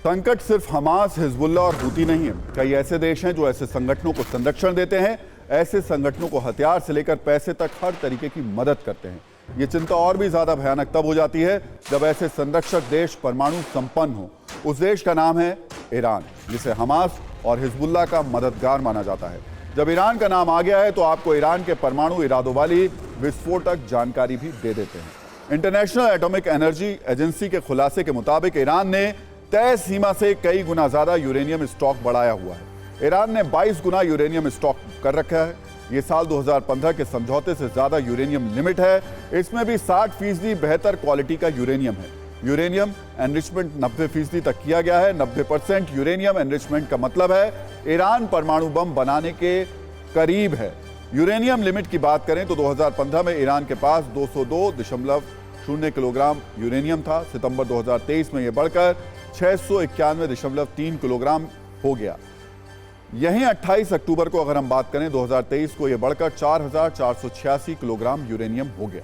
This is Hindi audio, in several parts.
संकट सिर्फ हमास, हिजबुल्लाह और हूती नहीं है। कई ऐसे देश हैं जो ऐसे संगठनों को संरक्षण देते हैं, ऐसे संगठनों को हथियार से लेकर पैसे तक हर तरीके की मदद करते हैं। ये चिंता और भी ज्यादा भयानक तब हो जाती है जब ऐसे संरक्षक देश परमाणु संपन्न हो। उस देश का नाम है ईरान, जिसे हमास और हिजबुल्लाह का मददगार माना जाता है। जब ईरान का नाम आ गया है तो आपको ईरान के परमाणु इरादों वाली विस्फोटक जानकारी भी दे देते हैं। इंटरनेशनल एटॉमिक एनर्जी एजेंसी के खुलासे के मुताबिक ईरान ने तय सीमा से कई गुना ज्यादा यूरेनियम स्टॉक बढ़ाया हुआ है। ईरान ने 22 गुना यूरेनियम स्टॉक कर रखा है। ये साल 2015 के समझौते से ज्यादा यूरेनियम लिमिट है। इसमें भी 60% बेहतर क्वालिटी का यूरेनियम है। यूरेनियम एनरिचमेंट 90% तक किया गया है। 90% यूरेनियम एनरिचमेंट का मतलब है ईरान परमाणु बम बनाने के करीब है। यूरेनियम लिमिट की बात करें तो 2015 में ईरान के पास 202.0 किलोग्राम यूरेनियम था। सितंबर 2023 में यह बढ़कर 691.3 किलोग्राम हो गया। यहीं 28 अक्टूबर को अगर हम बात करें 2023 को यह बढ़कर 4,486 किलोग्राम यूरेनियम हो गया।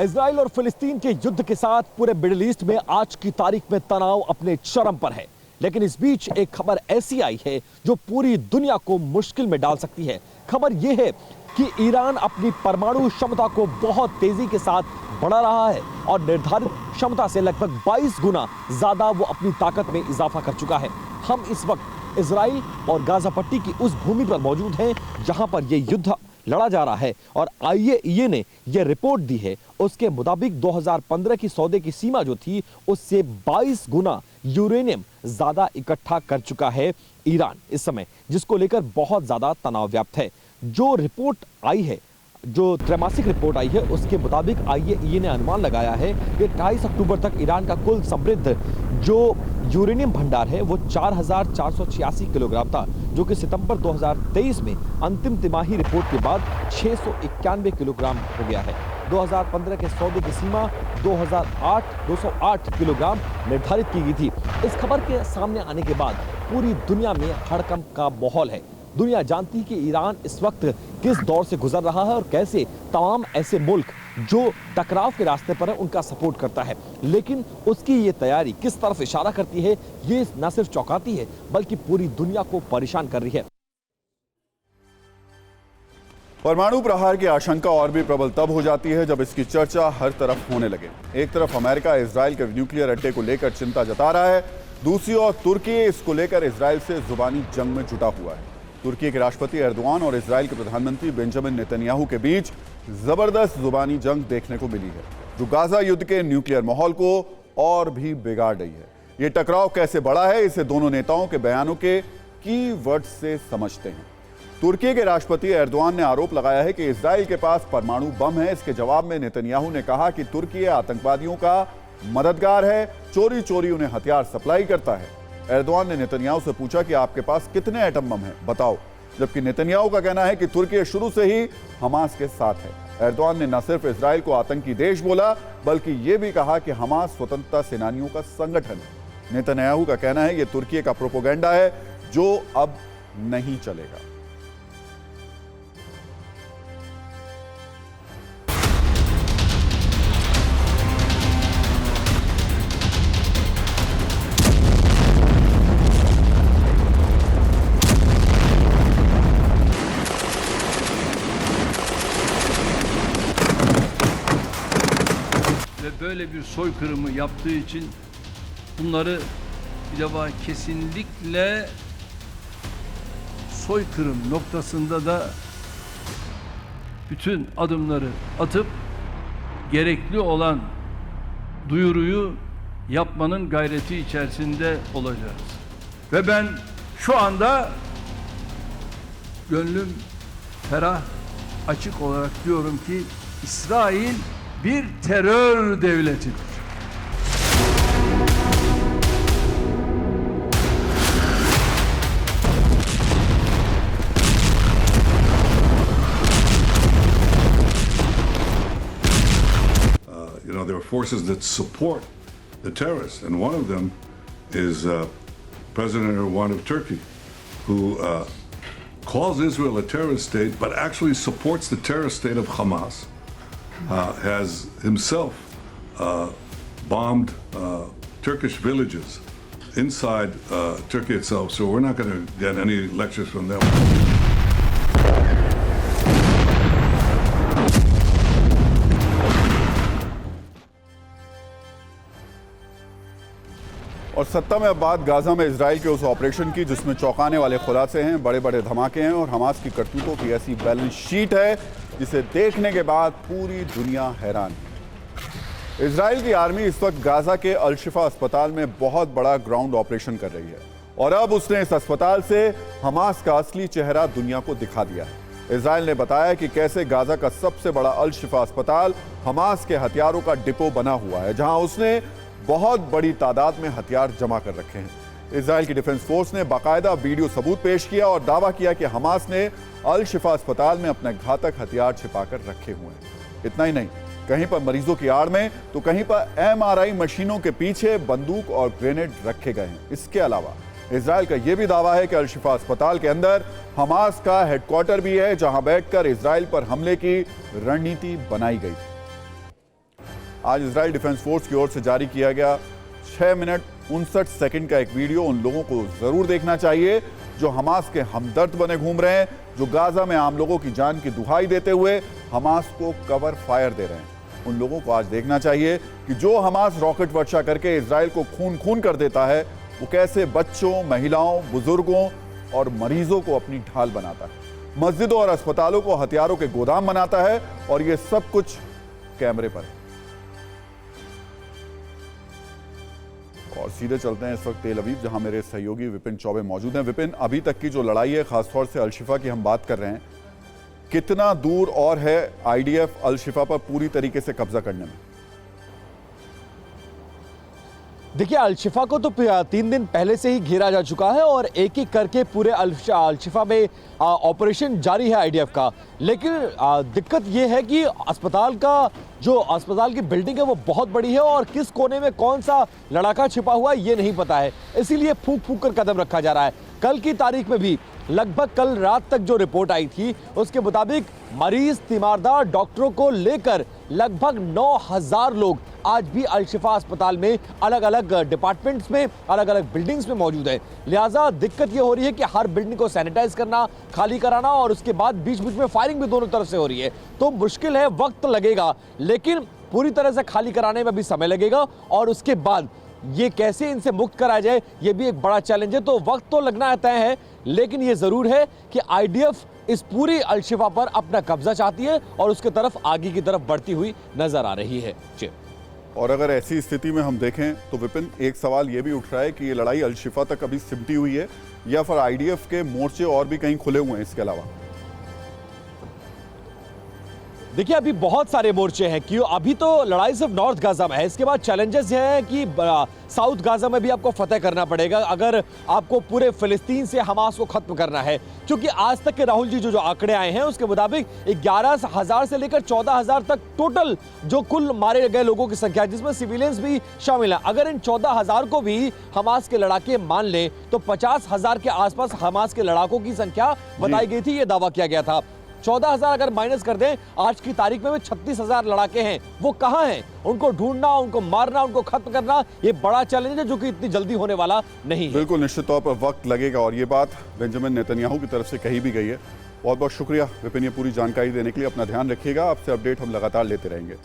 इजराइल और फिलिस्तीन के युद्ध के साथ पूरे मिडिल ईस्ट में आज की तारीख में तनाव अपने चरम पर है। लेकिन इस बीच एक खबर ऐसी आई है जो पूरी दुनिया को मुश्किल में डाल सकती है। खबर यह है कि ईरान अपनी परमाणु क्षमता को बहुत तेजी के साथ बढ़ा रहा है और निर्धारित क्षमता से लगभग 22 गुना ज्यादा वो अपनी ताकत में इजाफा कर चुका है। हम इस वक्त इजराइल और गाजा पट्टी की उस भूमि पर मौजूद हैं जहां पर यह युद्ध लड़ा जा रहा है और IAEA ने यह रिपोर्ट दी है। उसके मुताबिक 2015 की सौदे की सीमा जो थी उससे 22 गुना यूरेनियम ज्यादा इकट्ठा कर चुका है ईरान इस समय, जिसको लेकर बहुत ज्यादा तनाव व्याप्त है। जो रिपोर्ट आई है, जो त्रैमासिक रिपोर्ट आई है, उसके मुताबिक IAEA ने अनुमान लगाया है कि 28 अक्टूबर तक ईरान का कुल समृद्ध जो यूरेनियम भंडार है वो 4,486 किलोग्राम था, जो कि सितंबर 2023 में अंतिम तिमाही रिपोर्ट के बाद 691 किलोग्राम हो गया है। 2015 के सौदे की सीमा 208 किलोग्राम निर्धारित की गई थी। इस खबर के सामने आने के बाद पूरी दुनिया में हड़कंप का माहौल है। दुनिया जानती है कि ईरान इस वक्त किस दौर से गुजर रहा है और कैसे तमाम ऐसे मुल्क जो टकराव के रास्ते पर है उनका सपोर्ट करता है। लेकिन उसकी ये तैयारी किस तरफ इशारा करती है, ये न सिर्फ चौंकाती है बल्कि पूरी दुनिया को परेशान कर रही है। परमाणु प्रहार की आशंका और भी प्रबल तब हो जाती है जब इसकी चर्चा हर तरफ होने लगे। एक तरफ अमेरिका इजराइल के न्यूक्लियर अड्डे को लेकर चिंता जता रहा है, दूसरी ओर तुर्की इसको लेकर इजराइल से जुबानी जंग में जुटा हुआ है। तुर्की के राष्ट्रपति एर्दोआन और इजराइल के प्रधानमंत्री बेंजामिन नेतन्याहू के बीच जबरदस्त जुबानी जंग देखने को मिली है, जो गाजा युद्ध के न्यूक्लियर माहौल को और भी बिगाड़ रही है। ये टकराव कैसे बढ़ा है, इसे दोनों नेताओं के बयानों के कीवर्ड से समझते हैं। तुर्की के राष्ट्रपति एर्दोआन ने आरोप लगाया है कि इजराइल के पास परमाणु बम है। इसके जवाब में नेतन्याहू ने कहा कि तुर्की आतंकवादियों का मददगार है, चोरी चोरी उन्हें हथियार सप्लाई करता है। एर्दोआन ने नेतन्याहू से पूछा कि आपके पास कितने एटम बम हैं, बताओ, जबकि नेतन्याहू का कहना है कि तुर्की शुरू से ही हमास के साथ है। एर्दोआन ने न सिर्फ इजराइल को आतंकी देश बोला बल्कि यह भी कहा कि हमास स्वतंत्रता सेनानियों का संगठन है। नेतन्याहू का कहना है यह तुर्की का प्रोपेगेंडा है जो अब नहीं चलेगा। Böyle bir soykırımı yaptığı için bunları bir defa kesinlikle soykırım noktasında da bütün adımları atıp gerekli olan duyuruyu yapmanın gayreti içerisinde olacağız. Ve ben şu anda gönlüm ferah, açık olarak diyorum ki İsrail bir terör devletidir. There are forces that support the terrorists, and one of them is President Erdogan of Turkey, who calls Israel a terrorist state, but actually supports the terrorist state of Hamas. Has himself bombed Turkish villages inside Turkey itself, so we're not going to get any lectures from them. और सत्ता में अब बात गाजा में इजराइल के उस ऑपरेशन की जिसमें चौंकाने वाले खुलासे हैं, बड़े बड़े धमाके हैं और हमास की करतूतों की ऐसी बैलेंस शीट है जिसे देखने के बाद पूरी दुनिया हैरान है। इजराइल की आर्मी इस वक्त गाजा के अल शिफा अस्पताल में बहुत बड़ा ग्राउंड ऑपरेशन कर रही है और अब उसने इस अस्पताल से हमास का असली चेहरा दुनिया को दिखा दिया है। इजराइल ने बताया कि कैसे गाजा का सबसे बड़ा अल शिफा अस्पताल हमास के हथियारों का डिपो बना हुआ है, जहां उसने बहुत बड़ी तादाद में हथियार जमा कर रखे हैं। इजराइल की डिफेंस फोर्स ने बाकायदा वीडियो सबूत पेश किया और दावा किया कि हमास ने अल शिफा अस्पताल में अपने घातक हथियार छिपाकर रखे हुए हैं। इतना ही नहीं, कहीं पर मरीजों की आड़ में तो कहीं पर MRI मशीनों के पीछे बंदूक और ग्रेनेड रखे गए हैं। इसके अलावा इजराइल का यह भी दावा है कि अल शिफा अस्पताल के अंदर हमास का हेडक्वार्टर भी है, जहां बैठकर इजराइल पर हमले की रणनीति बनाई गई। आज इजराइल डिफेंस फोर्स की ओर से जारी किया गया 6 मिनट 59 सेकंड का एक वीडियो उन लोगों को जरूर देखना चाहिए जो हमास के हमदर्द बने घूम रहे हैं, जो गाजा में आम लोगों की जान की दुहाई देते हुए हमास को कवर फायर दे रहे हैं। उन लोगों को आज देखना चाहिए कि जो हमास रॉकेट वर्षा करके इजराइल को खून खून कर देता है, वो कैसे बच्चों, महिलाओं, बुजुर्गों और मरीजों को अपनी ढाल बनाता है, मस्जिदों और अस्पतालों को हथियारों के गोदाम बनाता है और ये सब कुछ कैमरे पर है। और सीधे चलते हैं इस वक्त तेल अवीव, जहां मेरे सहयोगी विपिन चौबे मौजूद हैं। विपिन, अभी तक की जो लड़ाई है, खासतौर से अल शिफा की हम बात कर रहे हैं, कितना दूर और है IDF अल शिफा पर पूरी तरीके से कब्जा करने में? देखिए, अल शिफा को तो 3 दिन पहले से ही घेरा जा चुका है और एक एक करके पूरे अल शिफा में ऑपरेशन जारी है IDF का। लेकिन दिक्कत यह है कि अस्पताल की बिल्डिंग है वो बहुत बड़ी है और किस कोने में कौन सा लड़ाका छिपा हुआ है ये नहीं पता है, इसीलिए फूंक फूंक कर कदम रखा जा रहा है। कल की तारीख में भी लगभग कल रात तक जो रिपोर्ट आई थी उसके मुताबिक मरीज, तीमारदार, डॉक्टरों को लेकर लगभग 9000 लोग आज भी अल शिफा अस्पताल में अलग अलग डिपार्टमेंट्स में, अलग अलग बिल्डिंग्स में मौजूद है। लिहाजा दिक्कत ये हो रही है कि हर बिल्डिंग को सैनिटाइज करना, खाली कराना और उसके बाद बीच बीच में फायरिंग भी दोनों तरफ से हो रही है, तो मुश्किल है, वक्त लगेगा, लेकिन पूरी तरह से खाली कराने में भी समय लगेगा और उसके बाद ये कैसे इनसे मुक्त कराया जाए ये भी एक बड़ा चैलेंज है। तो वक्त तो लगना तय है, लेकिन ये जरूर है कि IDF इस पूरी अल शिफा पर अपना कब्जा चाहती है और उसके तरफ आगे की तरफ बढ़ती हुई नजर आ रही है। जी। और अगर ऐसी स्थिति में हम देखें तो विपिन, एक सवाल यह भी उठ रहा है कि ये लड़ाई अल शिफा तक अभी सिमटी हुई है या फिर IDF के मोर्चे और भी कहीं खुले हुए हैं इसके अलावा? देखिए, अभी बहुत सारे मोर्चे हैं, क्यों अभी तो लड़ाई सिर्फ नॉर्थ गाजा में है, इसके बाद चैलेंजेस ये हैं कि साउथ गाजा में भी आपको फतेह करना पड़ेगा अगर आपको पूरे फिलिस्तीन से हमास को खत्म करना है। क्योंकि आज तक के राहुल जी जो आंकड़े आए हैं उसके मुताबिक 11,000 से लेकर 14,000 तक टोटल जो कुल मारे गए लोगों की संख्या है, जिसमें सिविलियंस भी शामिल है। अगर इन 14,000 को भी हमास के लड़ाके मान लें तो 50,000 के आसपास हमास के लड़ाकों की संख्या बताई गई थी, ये दावा किया गया था। 14,000 अगर माइनस कर दें, आज की तारीख में 36,000 लड़ाके हैं, वो कहां हैं? उनको ढूंढना, उनको मारना, उनको खत्म करना, ये बड़ा चैलेंज है जो कि इतनी जल्दी होने वाला नहीं है। बिल्कुल, निश्चित तौर पर वक्त लगेगा और ये बात बेंजामिन नेतन्याहू की तरफ से कही भी गई है। बहुत बहुत शुक्रिया विपिन, ये पूरी जानकारी देने के लिए। अपना ध्यान रखिएगा, आपसे अपडेट हम लगातार लेते रहेंगे।